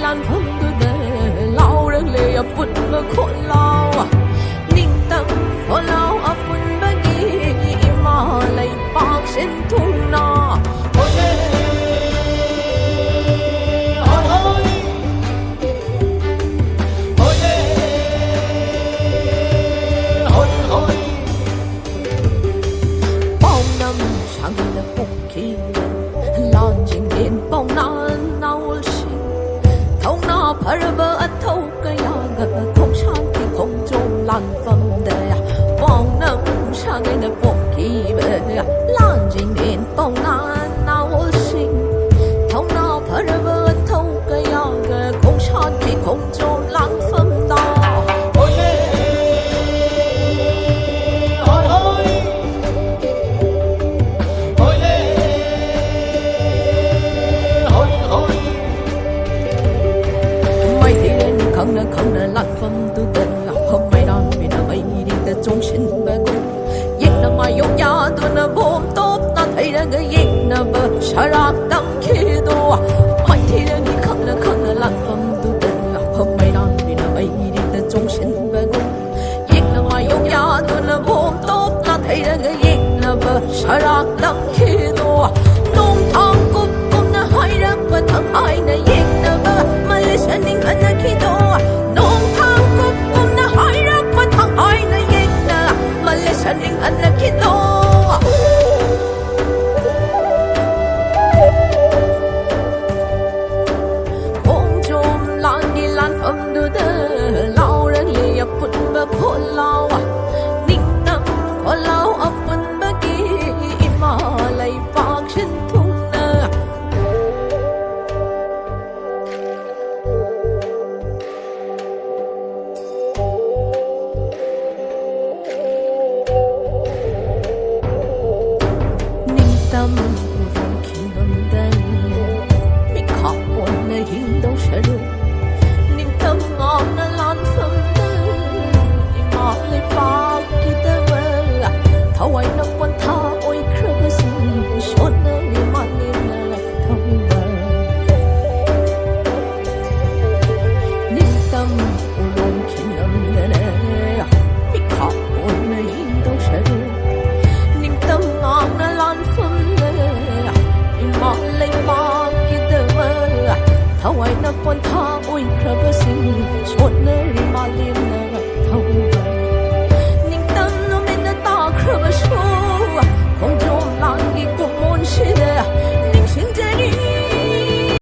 lan phong tu de lao răng lệ ập bút mà khổ lao ninh tâm khổ lao ập bút mà đi mà lấy bạc sen thung na bao năm sang ngày bốc khí lan trình điện bao nan nao sinh thâu na phở bơ ăn thâu cái ya không sang thì không trông lan phẩm đời bao năm sang ngày bốc khí lan trình điện bao nan nao sinh thâu na phở bơ ăn thâu cái ya không sang thì không trông lan phẩm đời không nè lạc phẩm tu tình không may đón vì nó bay đi ta trong sinh bờ cung giết nó mà dùng giá tu nó bom tốt ta thấy ra người giết nó bờ sa ra đắng khi tu mày thì là đi không nè lạc phẩm tu tình không may đón vì nó bay đi ta trong sinh bờ cung giết nó mà dùng giá tu nó bom tốt ta thấy ra người giết nó bờ sa ra đắng khi tu nông thang cúp cũng nó hai ra và thằng ai này giết nó bờ mà lấy sinh linh anh là khi tuฉันเองอันนั้นคิดโตคงจมลานดีลานฟังดูเด้อเล่าเรื่องเลียบปุ่นแบบคนเล่านิ่งตั้งคนเล่าอับปุ่นเมื่อกี้มาเลยฝากฉันทุ่งนาtâm vòng khi ngầm đây mi khóc buồn nơi hình đâu sẽ được niềm tâm ngon nó lan phẩm tư mà lấy bao khi ta vơ thâu ai nó quan tha ôi khơi cái xin xót nơi mà lên lại thâu vơ niềm tâm vòng khi ngầm đây mi khóc buồn nơi hình đâu sẽ được niềm tâm ngon nó lan phẩm lấy bao khi ta vơ thâu ai nó quan tha ôi khơi cái xin xót nơi mà lên